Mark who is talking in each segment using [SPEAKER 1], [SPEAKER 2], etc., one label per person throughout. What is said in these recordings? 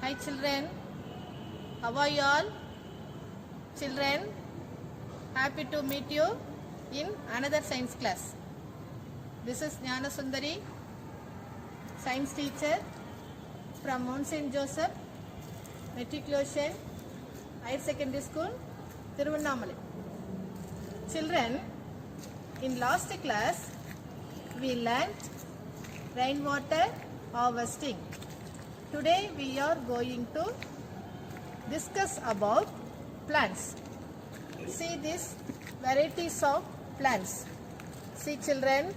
[SPEAKER 1] Hi children, how are you all? Children, happy to meet you in another science class. This is Jnana Sundari, science teacher from Mount St. Joseph Matriculation Higher Secondary School, Thiruvannamalai. Children, in last class we learnt rainwater harvesting. Today we are going to discuss about plants. See these varieties of plants. See children,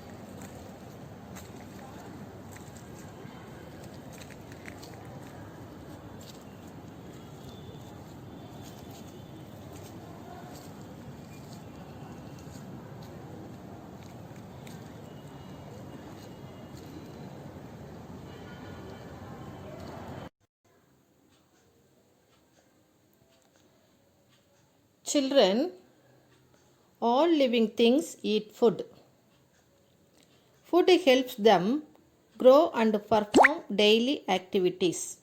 [SPEAKER 1] all living things eat food. Food helps them grow and perform daily activities.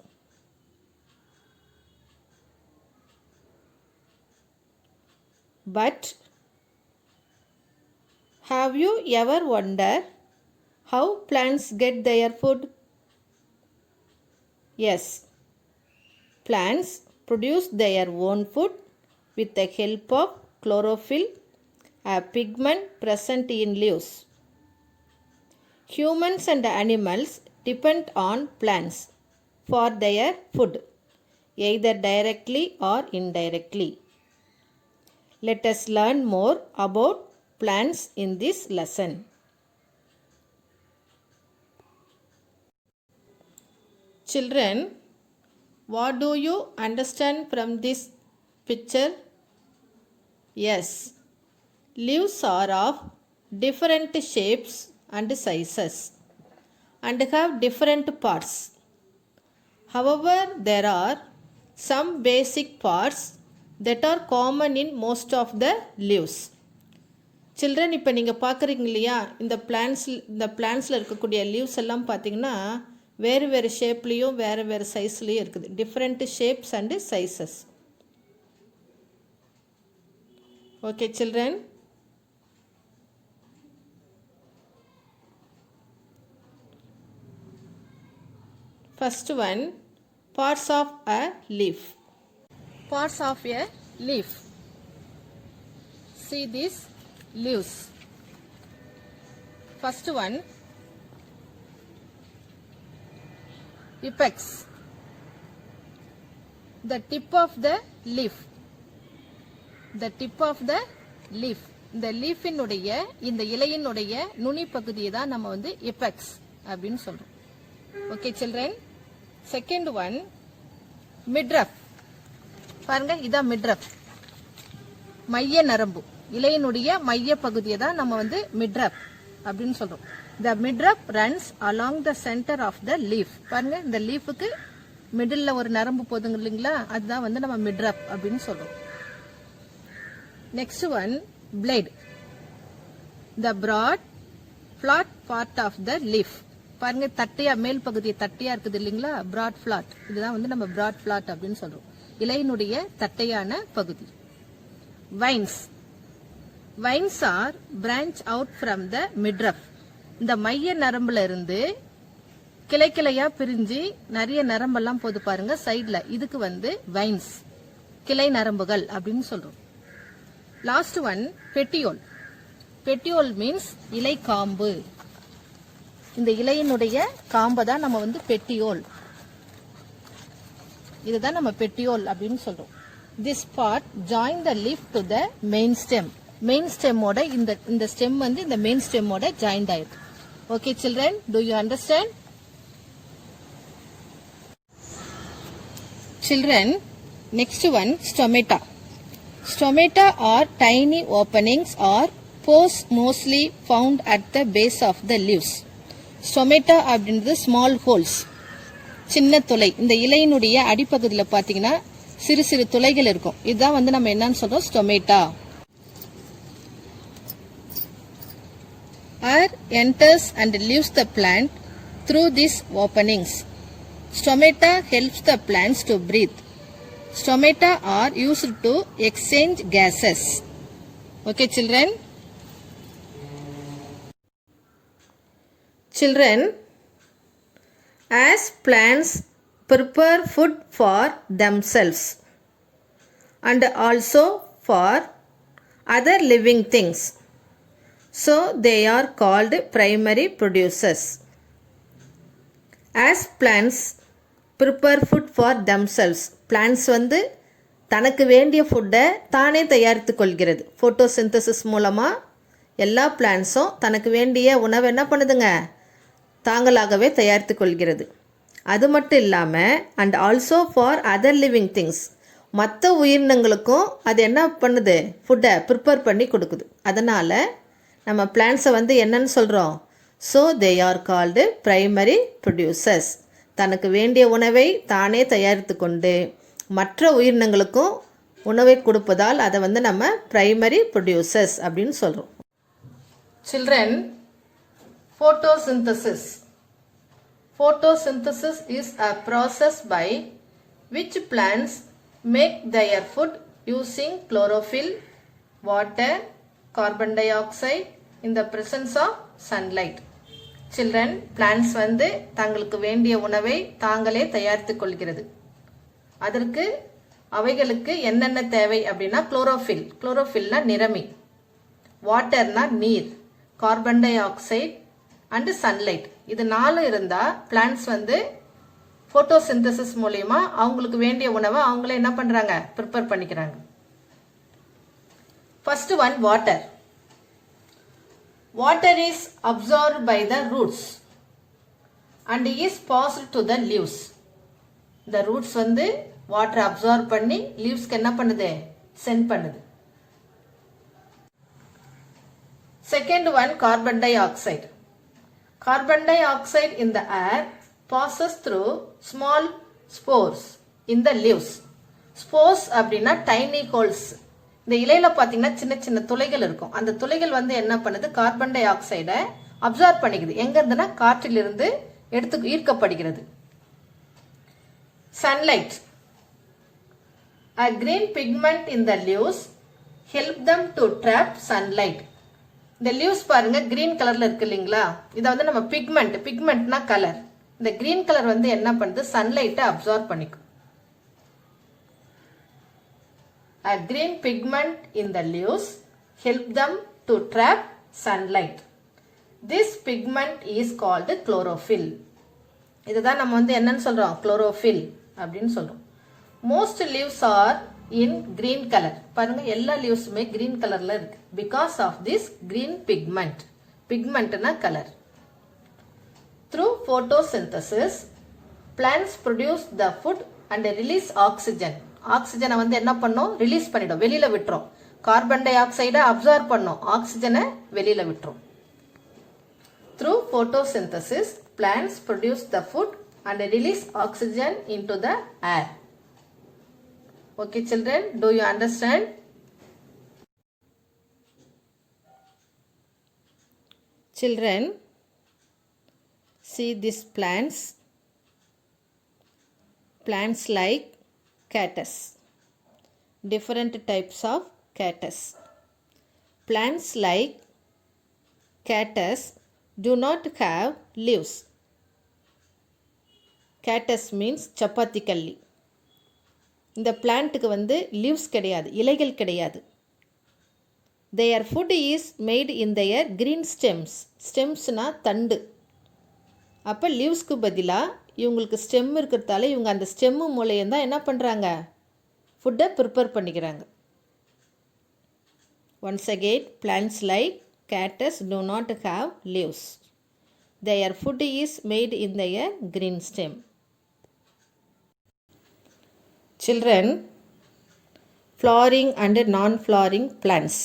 [SPEAKER 1] But have you ever wondered how plants get their food? Yes, plants produce their own food with the help of chlorophyll, a pigment present in leaves. Humans and animals depend on plants for their food, either directly or indirectly. Let us learn more about plants in this lesson. Children, what do you understand from this picture? Yes, leaves are of different shapes and sizes and have different parts. However, there are some basic parts that are common in most of the leaves. Children, இப்போ நீங்கள் பார்க்குறீங்க இல்லையா, இந்த பிளான்ஸில் இருக்கக்கூடிய leaves எல்லாம் பார்த்தீங்கன்னா வேறு வேறு ஷேப்லேயும் வேறு சைஸ்லேயும் இருக்குது. Different shapes and sizes. Okay children, first one, parts of a leaf. Parts of a leaf. See these leaves. First one, apex, the tip of the leaf. The tip of the leaf. இந்த லீஃபினுடைய இந்த இலையினுடைய நுனி பகுதியை தான் நம்ம வந்து apex அப்படின்னு சொல்றோம். Okay children, second one midrib. பாருங்க, இதான் மிட்ரஃப், மைய நரம்பு. இலையினுடைய மைய பகுதியை தான் நம்ம வந்து மிட்ரஃப் அப்படின்னு சொல்றோம். The midruf runs along the center of the leaf. பாருங்க, இந்த லீஃபுக்கு மிடில்ல ஒரு நரம்பு போதுங்க இல்லைங்களா, அதுதான் வந்து நம்ம மிட்ரஃப் அப்படின்னு சொல்றோம். Next one blade, the broad flat part of the leaf. பாருங்க, தட்டையா மேல் பகுதி தட்டையா இருக்குது இல்லைங்களா, broad flat. இதுதான் வந்து நம்ம broad flat அப்படின்னு சொல்றோம், இலையினுடைய தட்டையான பகுதி. Vines. Vines are branch out from the midruf. இந்த மைய நரம்புல இருந்து கிளை கிளையா பிரிஞ்சு நிறைய நரம்பெல்லாம் போது பாருங்க சைட்ல, இதுக்கு வந்து வைன்ஸ், கிளை நரம்புகள் அப்படின்னு சொல்றோம். Last one petiole. Petiole means இலை காம்பு. இந்த இலையினுடைய காம்பை தான் நம்ம வந்து பெட்டியோல், இதுதான் நம்ம பெட்டியோல் அப்படின்னு சொல்றோம். This part join the leaf to the main stem. Main ஸ்டெம்மோட இந்த ஸ்டெம் வந்து இந்த மெயின் ஸ்டெம்மோட ஜாயிண்ட் ஆயிருக்கு. Okay children, do you understand? Children, next one, stomata. Stomata are tiny openings or pores mostly found at the base of the leaves. Stomata அப்படின்றது small holes, சின்ன துளை. இந்த இலையினுடைய அடிப்பகுதியில் பார்த்தீங்கன்னா சிறு சிறு துளைகள் இருக்கும். இதுதான் வந்து நம்ம என்னன்னு சொல்றோம், stomata. Air enters and leaves the plant through these openings. Stomata helps the plants to breathe. Stomata are used to exchange gases. Okay, children? Children, as plants prepare food for themselves and also for other living things, so they are called primary producers. As plants prepare food for themselves, plants வந்து தனக்கு வேண்டிய ஃபுட்டை தானே தயாரித்து கொள்கிறது. Photosynthesis மூலமாக எல்லா பிளான்ஸும் தனக்கு வேண்டிய உணவை என்ன பண்ணுதுங்க, தாங்களாகவே தயாரித்து கொள்கிறது. அது மட்டும் இல்லாமல் and also for other living things, மற்ற உயிரினங்களுக்கும் அது என்ன பண்ணுது, ஃபுட்டை ப்ரிப்பேர் பண்ணி கொடுக்குது. அதனால் நம்ம பிளான்ஸை வந்து என்னன்னு சொல்கிறோம், so they are called primary producers. தனக்கு வேண்டிய உணவை தானே தயாரித்து கொண்டு மற்ற உயிரினங்களுக்கும் உணவை கொடுப்பதால் அதை வந்து நம்ம பிரைமரி ப்ரொடியூசர்ஸ் அப்படின்னு சொல்கிறோம். Children, photosynthesis. Photosynthesis is a process by which plants make their food using chlorophyll, water, carbon dioxide in the presence of sunlight. Children, plants வந்து தங்களுக்கு வேண்டிய உணவை தாங்களே தயாரித்துக் கொள்கிறது. அதற்கு அவைகளுக்கு என்னென்ன தேவை அப்படின்னா குளோரோஃபில், குளோரோஃபில்னா நிறமி, வாட்டர்னா நீர், carbon di oxide and sunlight. இது 4 இருந்தால் பிளான்ட்ஸ் வந்து ஃபோட்டோசிந்தசிஸ் மூலயமா அவங்களுக்கு வேண்டிய உணவை அவங்களே என்ன பண்ணுறாங்க, ப்ரிப்பேர் பண்ணிக்கிறாங்க. First one water. Water is absorbed by the roots and is passed to the leaves. The roots வந்து water absorb பண்ணி leavesக்கு என்ன பண்ணுது, send பண்ணுது. Second one, carbon dioxide. Carbon dioxide in the air passes through small spores in the leaves. Spores அப்படின்னா tiny holes. இந்த இலையில பார்த்தீங்கன்னா சின்ன சின்ன துளைகள் இருக்கும். அந்த துளைகள் வந்து என்ன பண்ணுது, கார்பன் டை ஆக்சைடை அப்சார்ப் பண்ணிக்குது. எங்க இருந்துன்னா காற்றிலிருந்து எடுத்து ஈர்க்கப்படுகிறது. Sunlight. A green pigment in the leaves help them to trap sunlight. இந்த லீவ்ஸ் பாருங்க கிரீன் கலர்ல இருக்கு இல்லைங்களா, இதை வந்து நம்ம பிக்மெண்ட், பிக்மெண்ட்னா கலர். இந்த கிரீன் கலர் வந்து என்ன பண்ணுது, சன்லைட்டை அப்சார்ப் பண்ணிக்கும். A green pigment in the leaves help them to trap sunlight. This pigment is called chlorophyll. இதுதான் நம்ம வந்து என்னன்னு சொல்றோம், chlorophyll அப்படின்னு சொல்றோம். Most leaves are in green color. பாருங்க எல்லா லீவ்ஸுமே green கலர்ல இருக்கு. Because of this green pigment. Pigmentனா கலர். Through photosynthesis, plants produce the food and release oxygen. ஆக்சிஜனை வந்து என்ன பண்ணோம், ரிலீஸ் பண்ணிடும், வெளியில விட்டுரும். கார்பன் டை ஆக்சைடை அப்சார்ப் பண்ணோம், ஆக்சிஜனை வெளியில விட்டுரும். Through photosynthesis, plants produce the food and release oxygen into the air. Okay children, do you understand? Children, see these plants. Plants like cactus. Different types of cactus. Plants like cactus do not have leaves. Cactus means chapati கல்லி. இந்த பிளான்ட்டுக்கு வந்து leaves கிடையாது, இலைகள் கிடையாது. Their food is made in their green stems. ஸ்டெம்ஸ்னா தண்டு. அப்போ லீவ்ஸ்க்கு பதிலாக இவங்களுக்கு stem இருக்கிறதால இவங்க அந்த ஸ்டெம்மு மூலையம் தான் என்ன பண்ணுறாங்க, ஃபுட்டை ப்ரிப்பேர் பண்ணிக்கிறாங்க. Once again, plants like cactus do not have leaves. Their food is made in their green stem. Children, flowering and non-flowering plants.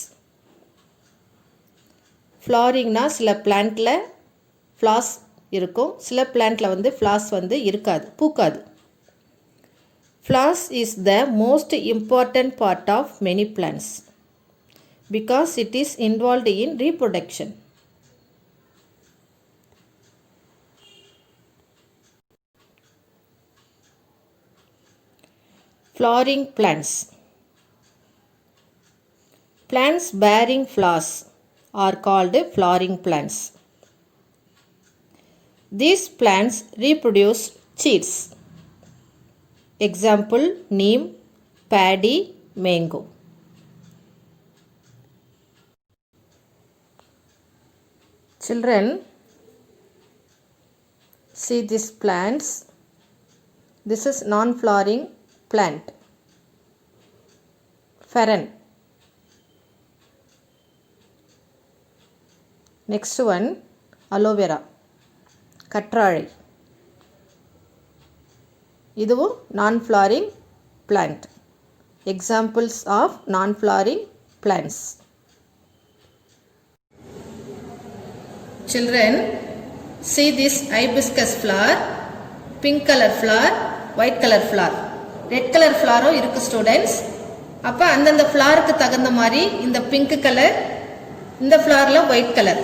[SPEAKER 1] ஃப்ளாரிங்னா சில பிளான்ட்டில் ஃப்ளாஸ் இருக்கும், சில பிளான்ட்டில் வந்து ஃப்ளாஸ் வந்து இருக்காது, பூக்காது. Flowers is the most important part of many plants because it is involved in reproduction. Flowering plants. Plants bearing flowers are called flowering plants. These plants reproduce seeds. Example: neem, paddy, mango. Children, see these plants. This is non-flowering plant. Fern. Next one, aloe vera. கற்றாழை. இதுவும் non-flowering plant. Examples of non-flowering plants. Children, see this hibiscus flower, pink color flower, white color flower. Red color flower இருக்கு students. அப்ப அந்தந்த flowerக்கு தகுந்த மாதிரி இந்த pink color, இந்த flowerல white color.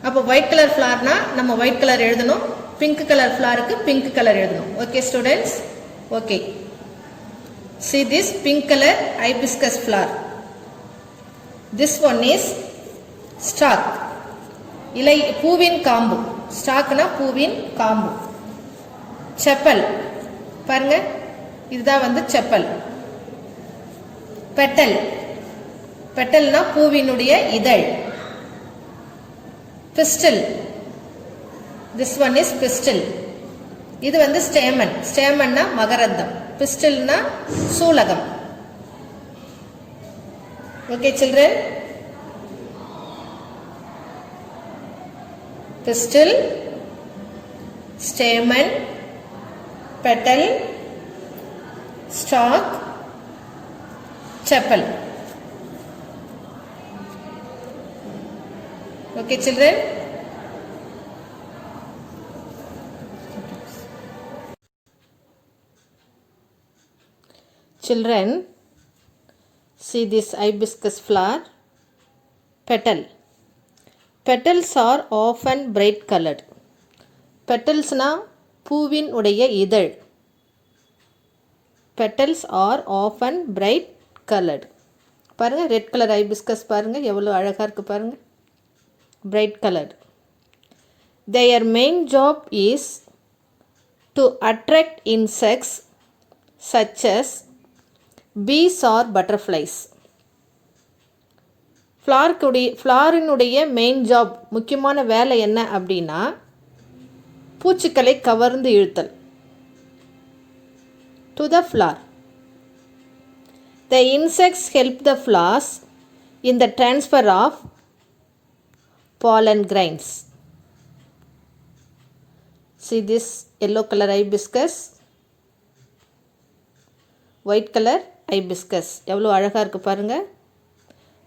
[SPEAKER 1] அப்ப white color flowerனா நம்ம white color எழுதணும், pink color flowerக்கு pink color எழுதணும். Okay students? Okay. See this pink color hibiscus flower. This one is stalk. இலை பூவின் காம்பு. ஸ்டாக்னா பூவின் காம்பு. செப்பல். பாருங்க, இதுதான் வந்து செப்பல். பெட்டல். பெட்டல்னா பூவினுடைய இதழ். pistil. This one is pistil. இது வந்து stamen. Stamenனா மகரந்தம். pistilனா சூலகம். Okay children? Pistil, stamen, petal, stalk, sepal. Okay children? Children, see this hibiscus flower. Petal. Petals are often bright colored. Petalsனா பூவின் உடைய இதழ். Petals are often bright colored. பாருங்க, red colour hibiscus பாருங்க எவ்வளவு அழகா இருக்கு பாருங்க. Bright colored. Their main job is to attract insects such as bees or butterflies. ஃப்ளாரினுடைய மெயின் ஜாப், முக்கியமான வேலை என்ன அப்படின்னா பூச்சிகளை கவர்ந்து இழுத்தல். To the flower. The insects help the flowers in the transfer of pollen grains. See this yellow color hibiscus, white color hibiscus. எவ்வளவு அழகா இருக்கு பாருங்க.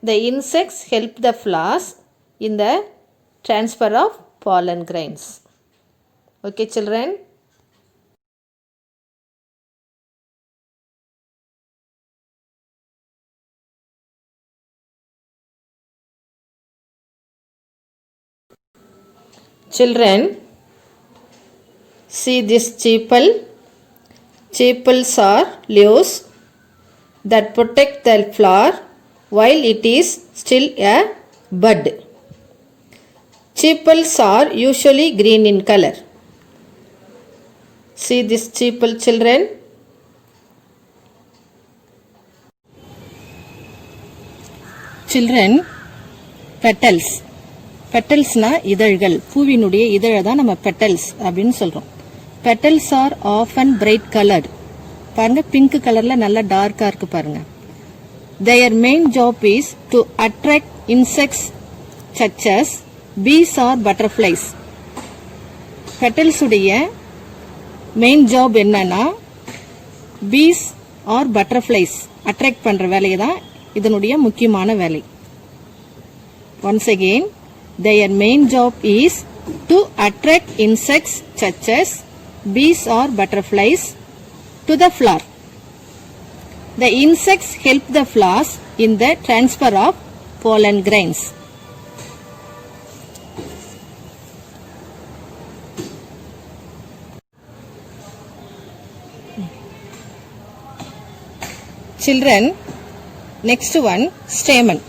[SPEAKER 1] The insects help the flowers in the transfer of pollen grains. Okay children? Children, see this cheepal. Cheepals are leaves that protect the flower while it is still a bud. Cheepals are usually green in color. See this cheepal children. Children, petals. பெட்டல்ஸ்னா இதழ்கள். பூவினுடைய இதழை தான் நம்ம petals அப்படின்னு சொல்றோம். Petals are often bright coloured. பாருங்க, pink கலர்ல நல்லா டார்க்கா இருக்கு பாருங்க. Their main job is to attract insects such as bees or butterflies. Petals உடைய மெயின் ஜாப் என்னன்னா bees or butterflies அட்ராக்ட் பண்ற வேலையை தான் இதனுடைய முக்கியமான வேலை. Once again, their main job is to attract insects such as bees or butterflies to the flower. The insects help the flowers in the transfer of pollen grains. Children, next one, stamen.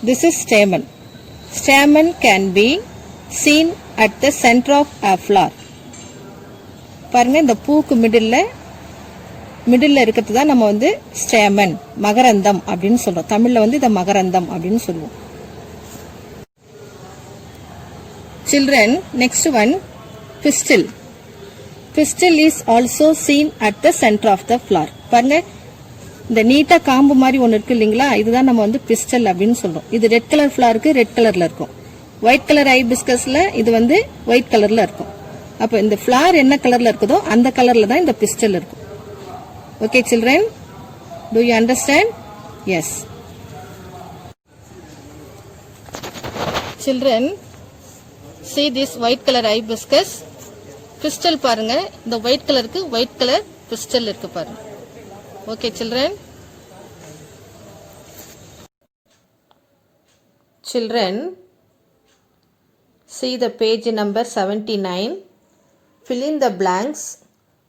[SPEAKER 1] This is stamen. Stamen can be seen at the center of a flower. பாருங்க, இந்த பூக்கு middle இருக்கிறது தான் நம்ம வந்து stamen, மகரந்தம் அப்படின்னு சொல்றோம். தமிழ்ல வந்து இத மகரந்தம் அப்படின்னு சொல்லுவோம். Children, next one, pistil. Pistil is also seen at the center of the flower. பாருங்க, இந்த நீட்டா காம்பு மாதிரி ஒன்று இருக்கு இல்லைங்களா, இதுதான் நம்ம வந்து பிஸ்டல் அப்படின்னு சொல்றோம். இது ரெட் கலர் ஃபிளவருக்கு ரெட் கலர்ல இருக்கும். ஒயிட் கலர் ஹைபிஸ்கஸ்ல இது வந்து ஒயிட் கலர்ல இருக்கும். அப்போ இந்த ஃபிளவர் என்ன கலர்ல இருக்குதோ அந்த கலர்ல தான் இந்த பிஸ்டல் இருக்கும். Okay children, do you understand? Yes. Children, see this white color hibiscus. Pistil பாருங்க, இந்த ஒயிட் கலருக்கு ஒயிட் கலர் பிஸ்டல் இருக்கு பாருங்க. Okay children. Children, see the page number 79. Fill in the blanks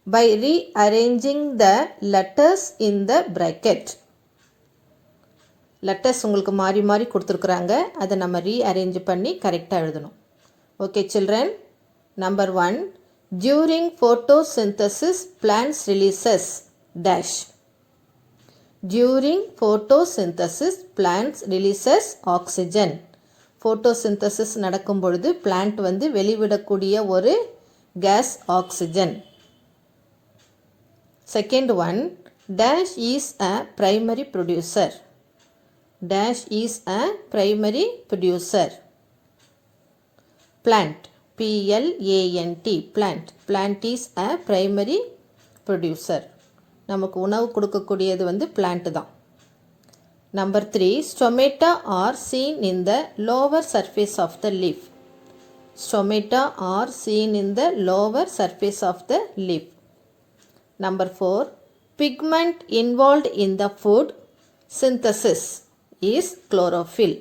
[SPEAKER 1] by rearranging the letters in the bracket. Letters உங்களுக்கு மாறி மாறி கொடுத்துருக்குறாங்க, அதை நம்ம ரீஅரேஞ்ச் பண்ணி கரெக்டாக எழுதணும். Okay children. Number 1, during photosynthesis plants releases dash. During photosynthesis plants releases oxygen. photosynthesis நடக்கும் பொழுது plant வந்து வெளிவிடக்கூடிய ஒரு gas oxygen. Second one, dash is a primary producer. Dash is a primary producer. Plant, P-L-A-N-T, plant. Plant is a primary producer. நமக்கு உணவு கொடுக்கக்கூடியது வந்து plant தான். Number 3, stomata are seen in the lower surface of the leaf. Stomata are seen in the lower surface of the leaf. Number 4, pigment involved in the food synthesis is chlorophyll.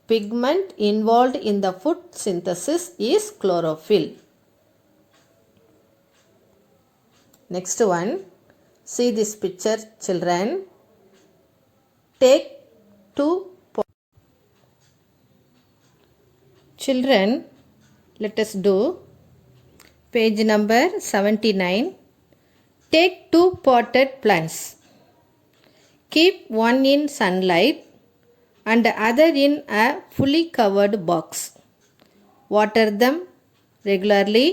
[SPEAKER 1] Pigment involved in the food synthesis is chlorophyll. Next one, see this picture children. Take 2 children, let us do page number 79. Take 2 potted plants. Keep one in sunlight and other in a fully covered box. Water them regularly.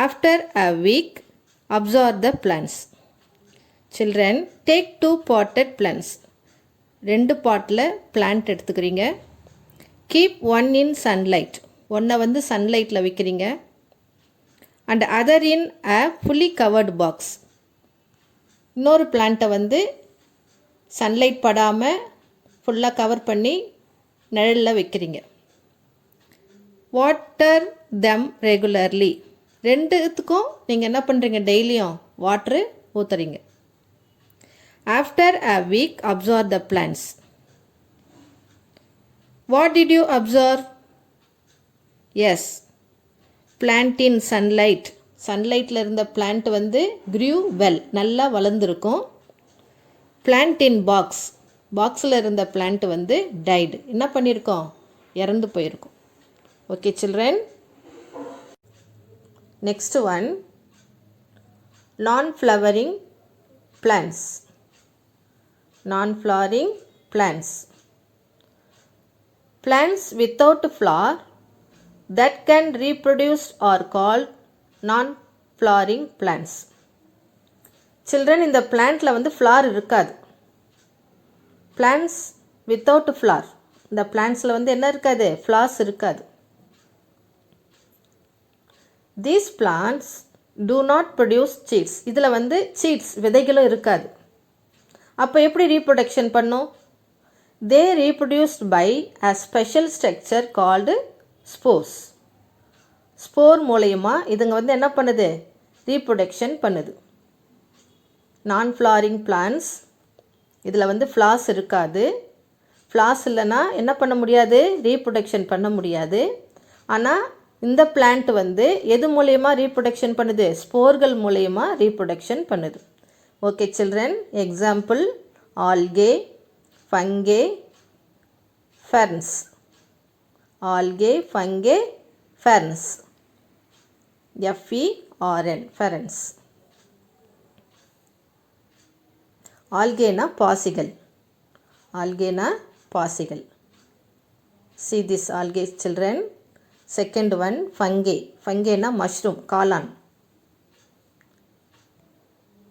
[SPEAKER 1] After a week, observe the plants. Children, take 2 potted plants. 2 potted plant எடுத்துக்கிறீங்க. Keep one in sunlight, ஒன்றை வந்து சன்லைட்டில் வைக்கிறீங்க. And other in a fully covered box, இன்னொரு பிளான்ட்டை வந்து sunlight படாமல் ஃபுல்லாக கவர் பண்ணி நிழலில் வைக்கிறீங்க. வாட்டர் தெம் ரெகுலர்லி, ரெண்டுத்துக்கும் நீங்கள் என்ன பண்ணுறீங்க, டெய்லியும் வாட்ரு ஊற்றுறீங்க. After a week observe the plants. What did you observe? Yes, plant in sunlight. சன்லைட்டில் இருந்த பிளான்ட் வந்து க்ரூ வெல், நல்லா வளர்ந்துருக்கும். பிளான்ட் இன் பாக்ஸ், பாக்ஸில் இருந்த பிளான்ட் வந்து டைடு, என்ன பண்ணியிருக்கோம், இறந்து போயிருக்கும். Okay children. Next one, non-flowering plants. Non-flowering plants. Plants without flower that can reproduce are called non-flowering plants. Children, இந்த பிளான்ட்டில் வந்து ஃப்ளார் இருக்காது. பிளான்ட்ஸ் வித்தவுட் ஃப்ளார், இந்த பிளான்ட்ஸில் வந்து என்ன இருக்காது, ஃப்ளார்ஸ் இருக்காது. These plants do not produce seeds. இதில் வந்து சீட்ஸ், விதைகளும் இருக்காது. அப்போ எப்படி ரீப்ரொடக்ஷன் பண்ணும்? They reproduced by a special structure called spores. Spore மூலயமா இதுங்க வந்து என்ன பண்ணுது, ரீப்ரொடக்ஷன் பண்ணுது. நான்-ஃப்ளாரிங் பிளான்ட்ஸ், இதில் வந்து ஃப்ளார்ஸ் இருக்காது. ஃப்ளார்ஸ் இல்லைன்னா என்ன பண்ண முடியாது, ரீப்ரொடக்ஷன் பண்ண முடியாது. ஆனால் இந்த பிளான்ட் வந்து எது மூலயமா ரீப்ரொடக்ஷன் பண்ணுது? ஸ்போர்கள் மூலயமா ரீப்ரொடக்ஷன் பண்ணுது. Okay children, example algae, fungi, ferns. Algae, fungi, ferns. FERN, ferns. ஆல்கேனா பாசிகள். ஆல்கேனா பாசிகள். See this algae children. Second one fungi. Fungi na mushroom, காளான்.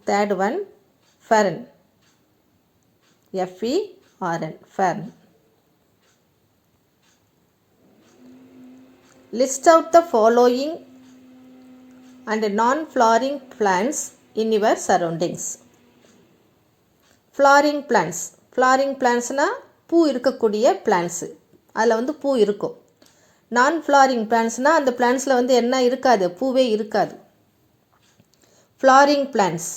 [SPEAKER 1] Third one fern. FERN, fern. List out the following and non-flowering plants in your surroundings. Flowering plants. Flowering plantsனா பூ இருக்கக்கூடிய plants, அதில் வந்து பூ இருக்கும். நான் ஃப்ளாரிங் பிளான்ட்ஸ்னால் அந்த பிளான்ட்ஸில் வந்து என்ன இருக்காது? பூவே இருக்காது. Flowering plants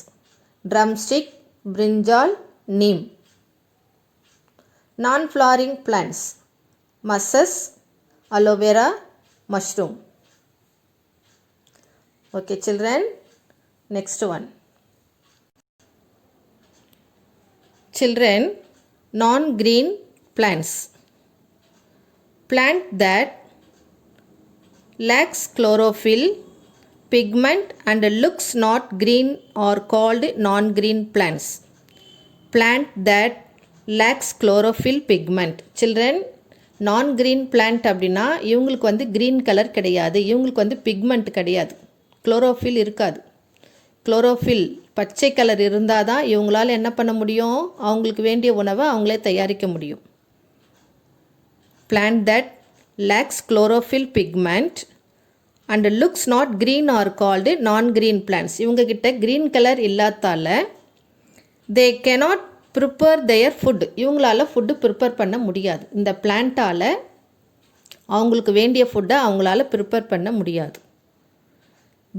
[SPEAKER 1] drumstick, brinjal, neem. Non flowering plants mosses, aloe vera, mushroom. Okay children, next one. Children, non-green plants. Plant that lacks chlorophyll, pigment and looks not green are called non-green plants. Plant that lacks chlorophyll, pigment. Children, non-green plant அப்படின்னா இவங்களுக்கு வந்து green colour கிடையாது, இவங்களுக்கு வந்து pigment கிடையாது, chlorophyll இருக்காது. chlorophyll பச்சை colour இருந்தால் தான் இவங்களால் என்ன பண்ண முடியும்? அவங்களுக்கு வேண்டிய உணவை அவங்களே தயாரிக்க முடியும். Plant that lacks chlorophyll, pigment and looks not green are called non-green plants. இவங்க கிட்ட green கலர் இல்லாதால they cannot prepare their food. இவங்களால ஃபுட்டு ப்ரிப்பேர் பண்ண முடியாது. இந்த பிளான்ட்டால் அவங்களுக்கு வேண்டிய ஃபுட்டை அவங்களால ப்ரிப்பேர் பண்ண முடியாது.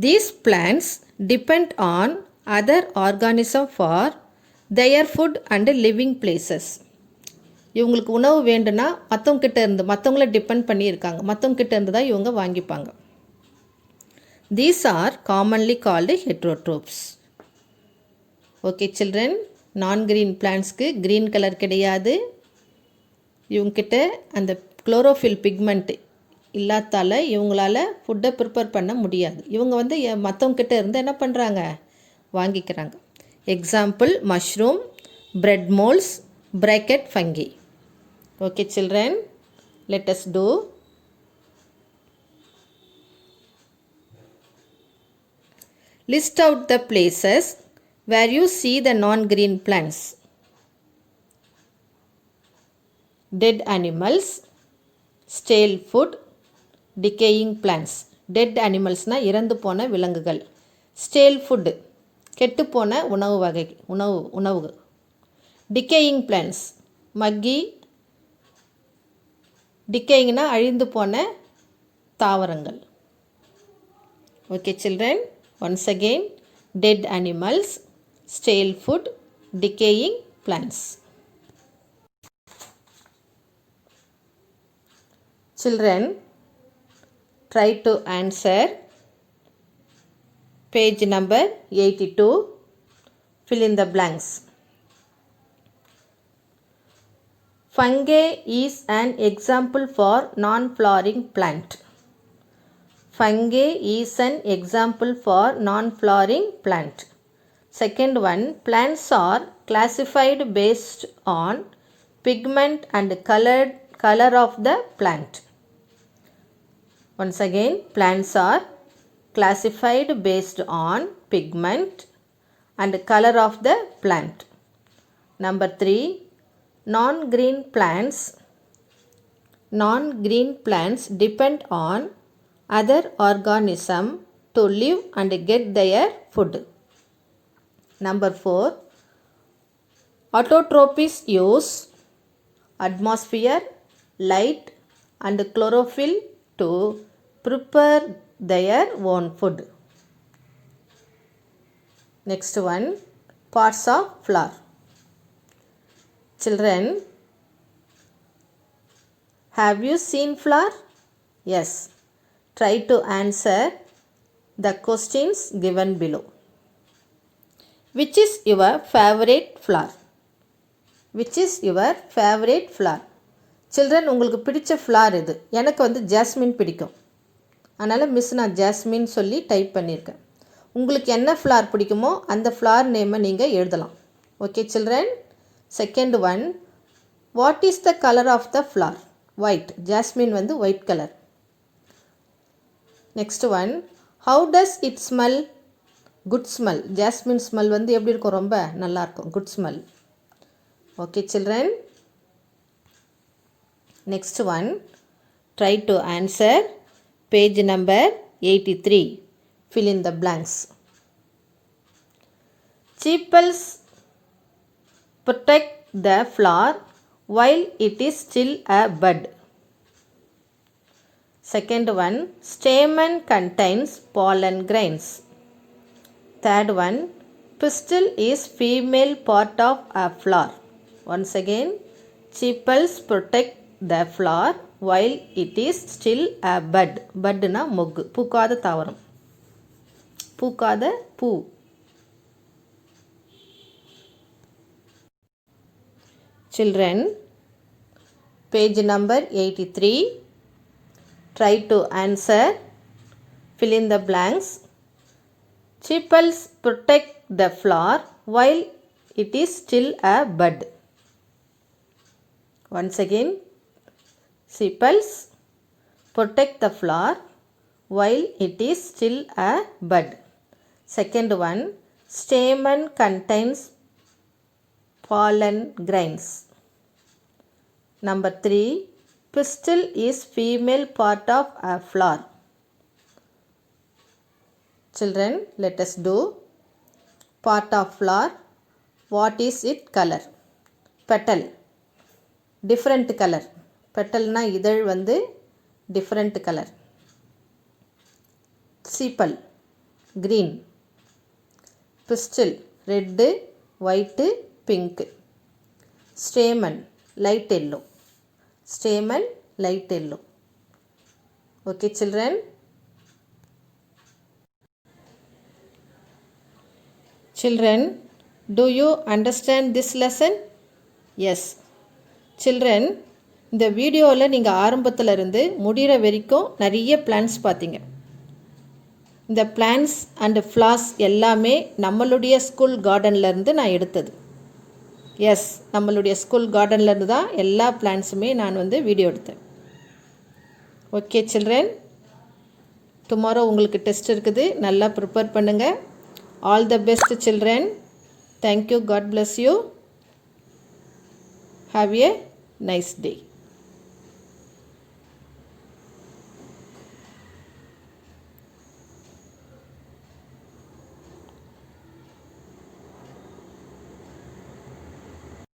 [SPEAKER 1] These plants depend on other organisms for their food and living places. இவங்களுக்கு உணவு வேண்டுனா மற்றவங்கிட்ட இருந்து, மற்றவங்கள டிபெண்ட் பண்ணியிருக்காங்க, மற்றவங்கிட்ட இருந்து தான் இவங்க வாங்கிப்பாங்க. These are commonly called heterotrophs. Okay children, non green பிளான்ட்ஸ்க்கு க்ரீன் கலர் கிடையாது, இவங்ககிட்ட அந்த குளோரோஃபில் பிக்மெண்ட் இல்லாதால இவங்களால ஃபுட்டை ப்ரிப்பேர் பண்ண முடியாது. இவங்க வந்து மற்றவங்கிட்ட இருந்து என்ன பண்ணுறாங்க? வாங்கிக்கிறாங்க. Example mushroom, bread moles, bracket fungi. Okay children, let us do. List out the places where you see the non-green plants. Dead animals, stale food, decaying plants. Dead animals na இறந்து போன விலங்குகள். Stale food கெட்டு போன உணவு வகை, உணவு. Decaying plants மக்கி, டிக்கேயிங்னா அழிந்து போன தாவரங்கள். Okay children, once again dead animals, stale food, decaying plants. Children, try to answer page number 82. Fill in the blanks. Fungi is an example for non-flowering plant. Fungi is an example for non-flowering plant. Second one, plants are classified based on pigment and color of the plant. Once again, plants are classified based on pigment and color of the plant. Number 3, non-green plants depend on other organisms to live and get their food. Number 4, autotrophs use atmosphere, light and chlorophyll to prepare their own food. Next one, parts of flower. Children, have you seen flower? Yes. Try to answer the questions given below. Which is your favorite flower? Which is your favorite flower? Children, உங்களுக்கு பிடிச்ச flower எது? எனக்கு வந்து jasmine பிடிக்கும். அதனால் miss நான் jasmine சொல்லி type பண்ணியிருக்கேன். உங்களுக்கு என்ன ஃப்ளார் பிடிக்குமோ அந்த ஃப்ளார் நேமை நீங்கள் எழுதலாம். Okay children. Second one, what is the colour of the flower? White. Jasmine வந்து white colour. Next one, how does it smell? Good smell. Jasmine smell வந்து எப்படி இருக்கும்? ரொம்ப நல்லாயிருக்கும். Good smell. Okay children. Next one, try to answer page number 83. Fill in the blanks. Sepals protect the flower while it is still a bud. Second one, stamen contains pollen grains. Third one, pistil is female part of a flower. Once again, sepals protect the flower while it is still a bud. Bud na muggu, பூக்காத தாவரம், பூக்காத பூ. Children, page number 83. Try to answer. Fill in the blanks. Sepals protect the flower while it is still a bud. Once again, sepals protect the flower while it is still a bud. Second one, stamen contains pollen grains. Number 3, pistil is female part of a flower. Children, let us do part of flower. What is its color? Petal. Different color. Petal na இதழ் வந்து different color. Sepal green. Pistil red, white, pink. Stamen light yellow. Stamen light yellow. Okay children. Children, do you understand this lesson? Yes. Children, இந்த வீடியோவில் நீங்கள் ஆரம்பத்தில் இருந்து முடிகிற வரைக்கும் நிறைய பிளான்ஸ் பார்த்தீங்க. இந்த பிளான்ஸ் அண்டு ஃப்ளார்ஸ் எல்லாமே நம்மளுடைய ஸ்கூல் கார்டன்லேருந்து நான் எடுத்தது. எஸ், நம்மளுடைய ஸ்கூல் கார்டன்லேருந்து தான் எல்லா பிளான்ஸுமே நான் வந்து வீடியோ எடுத்தேன். ஓகே சில்ட்ரன், டுமாரோ உங்களுக்கு டெஸ்ட் இருக்குது, நல்லா ப்ரிப்பேர் பண்ணுங்கள். All the best children. Thank you. God bless you. Have a nice day.